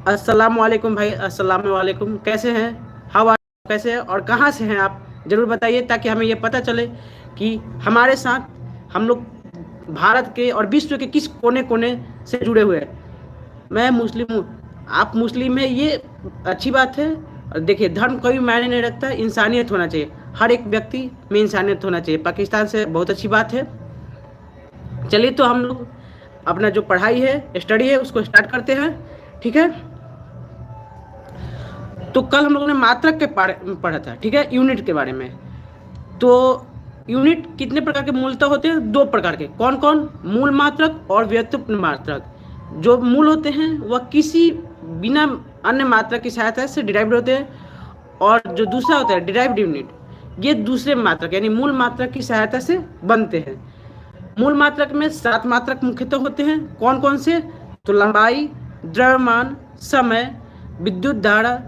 अस्सलाम वालेकुम भाई, अस्सलाम वालेकुम। कैसे हैं? हाउ आर, कैसे हैं और कहाँ से हैं आप? ज़रूर बताइए ताकि हमें ये पता चले कि हमारे साथ हम लोग भारत के और विश्व के किस कोने-कोने से जुड़े हुए हैं। मैं मुस्लिम हूँ, आप मुस्लिम हैं, ये अच्छी बात है। और देखिए, धर्म कोई मायने नहीं रखता, इंसानियत होना चाहिए। हर एक व्यक्ति में इंसानियत होना चाहिए। पाकिस्तान से बहुत अच्छी बात है। चलिए तो हम लोग अपना जो पढ़ाई है, स्टडी है, उसको स्टार्ट करते हैं। ठीक है? तो कल हम लोगों ने मात्रक के पढ़ा था, ठीक है, यूनिट के बारे में। तो यूनिट कितने प्रकार के मूलतः होते हैं? दो प्रकार के। कौन कौन? मूल मात्रक और व्युत्पन्न मात्रक। जो मूल होते हैं वह किसी बिना अन्य मात्रक की सहायता से डिराइव्ड होते हैं, और जो दूसरा होता है डिराइव्ड यूनिट, ये दूसरे मात्रक यानी मूल मात्रक की सहायता से बनते हैं। मूल मात्रक में 7 मात्रक मुख्यतः होते हैं। कौन कौन से? तो लंबाई, द्रव्यमान, समय, विद्युत धारा,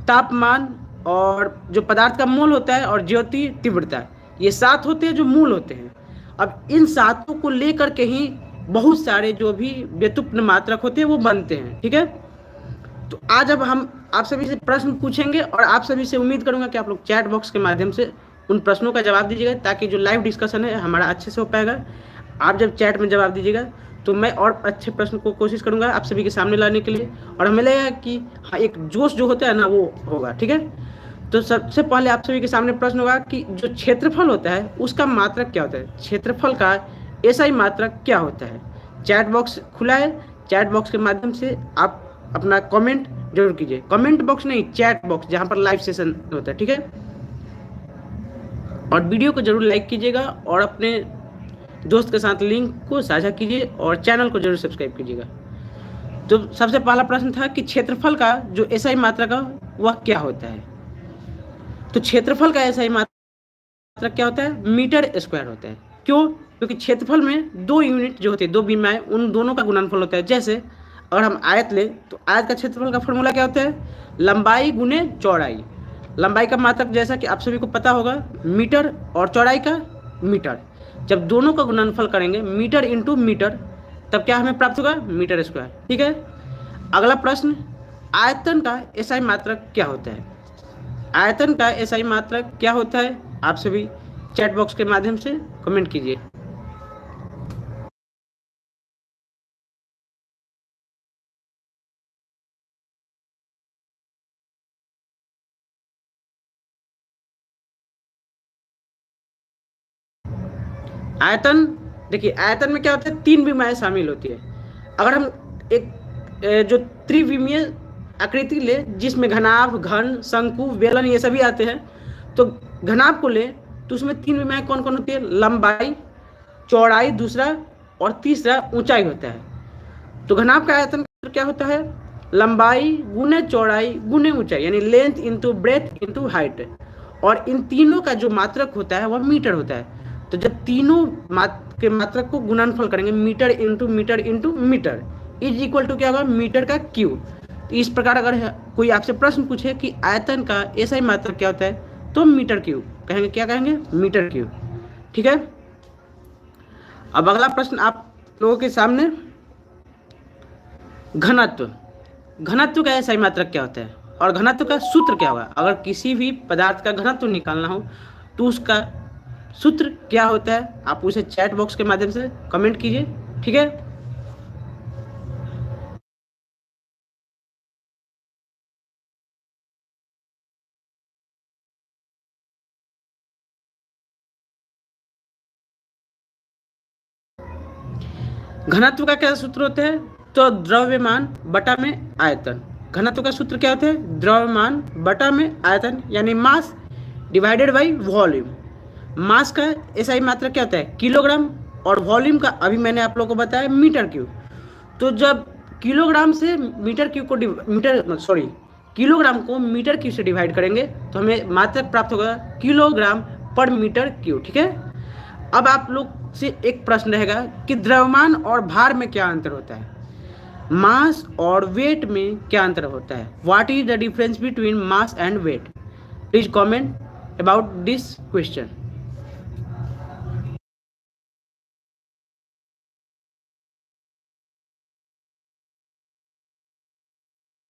तापमान, और जो पदार्थ का मोल होता है, और ज्योति तीव्रता, ये 7 होते हैं जो मूल होते हैं। अब इन सातों को लेकर के ही बहुत सारे जो भी व्युत्पन्न मात्रक होते हैं वो बनते हैं। ठीक है? तो आज अब हम आप सभी से प्रश्न पूछेंगे, और आप सभी से उम्मीद करूंगा कि आप लोग चैट बॉक्स के माध्यम से उन प्रश्नों का जवाब दीजिएगा, ताकि जो लाइव डिस्कशन है हमारा अच्छे से हो पाएगा। आप जब चैट में जवाब दीजिएगा तो मैं और अच्छे प्रश्न को कोशिश करूंगा आप सभी के सामने लाने के लिए, और हमें लगेगा कि हाँ, एक जोश जो होता है ना वो होगा। ठीक है? तो सबसे पहले आप सभी के सामने प्रश्न होगा कि जो क्षेत्रफल होता है उसका मात्रक क्या होता है? क्षेत्रफल का एसआई मात्रक क्या होता है? चैट बॉक्स खुला है, चैट बॉक्स के माध्यम से आप अपना कमेंट जरूर कीजिए। कमेंट बॉक्स नहीं, चैट बॉक्स, जहां पर लाइव सेशन होता है। ठीक है? और वीडियो को जरूर लाइक कीजिएगा, और अपने दोस्त के साथ लिंक को साझा कीजिए, और चैनल को जरूर सब्सक्राइब कीजिएगा। तो सबसे पहला प्रश्न था कि क्षेत्रफल का जो एसआई मात्रक है वह क्या होता है? तो क्षेत्रफल का एसआई मात्रक क्या होता है? मीटर स्क्वायर होता है। क्यों? क्योंकि क्षेत्रफल में दो यूनिट जो होते हैं, दो बीमाएं, उन दोनों का गुणनफल होता है। जैसे अगर हम आयत लें तो आयत का क्षेत्रफल का फॉर्मूला क्या होता है? लंबाई गुने चौड़ाई। लंबाई का मात्रक जैसा कि आप सभी को पता होगा मीटर, और चौड़ाई का मीटर। जब दोनों का गुणनफल करेंगे मीटर इंटू मीटर, तब क्या हमें प्राप्त होगा? Metre square. ठीक है? अगला प्रश्न, आयतन का एसआई मात्रक क्या होता है? आयतन का एसआई मात्रक क्या होता है? आप सभी चैट बॉक्स के माध्यम से कमेंट कीजिए। आयतन, देखिए आयतन में क्या होता है? 3 विमाएं शामिल होती है। अगर हम एक जो त्रिविमीय आकृति ले, जिसमें घनाभ, घन, शंकु, बेलन ये सभी आते हैं, तो घनाभ को ले तो उसमें 3 विमाएं कौन कौन होती है? लंबाई, चौड़ाई दूसरा, और तीसरा ऊंचाई होता है। तो घनाभ का आयतन क्या होता है? लंबाई गुने चौड़ाई गुने ऊंचाई, यानी length into breadth into height. और इन तीनों का जो मात्रक होता है वह मीटर होता है। तो जब तीनों के मात्रक को गुणनफल करेंगे, metre into metre is equal to क्या होगा? मीटर का क्यूब। तो इस प्रकार अगर कोई आपसे प्रश्न पूछे कि आयतन का एसआई मात्रक क्या होता है, तो मीटर क्यूब कहेंगे। क्या कहेंगे? Metre cube. ठीक है? अब अगला प्रश्न आप लोगों के सामने, घनत्व। घनत्व का एसआई मात्रक क्या होता है, और घनत्व का सूत्र क्या होगा? अगर किसी भी पदार्थ का घनत्व निकालना हो तो उसका सूत्र क्या होता है? आप उसे चैट बॉक्स के माध्यम से कमेंट कीजिए। ठीक है? घनत्व का क्या सूत्र होता है? तो द्रव्यमान बटा में आयतन। घनत्व का सूत्र क्या होता है? द्रव्यमान बटा में आयतन, यानी मास डिवाइडेड बाई वॉल्यूम। मास का एसआई मात्रक क्या होता है? किलोग्राम, और वॉल्यूम का अभी मैंने आप लोगों को बताया मीटर क्यूब। तो जब किलोग्राम से मीटर क्यूब को किलोग्राम को मीटर क्यूब से डिवाइड करेंगे तो हमें मात्रक प्राप्त होगा किलोग्राम पर मीटर क्यूब। ठीक है? अब आप लोग से एक प्रश्न रहेगा कि द्रव्यमान और भार में क्या अंतर होता है? मास और वेट में क्या अंतर होता है? What is the difference between mass and weight? Please comment about this question.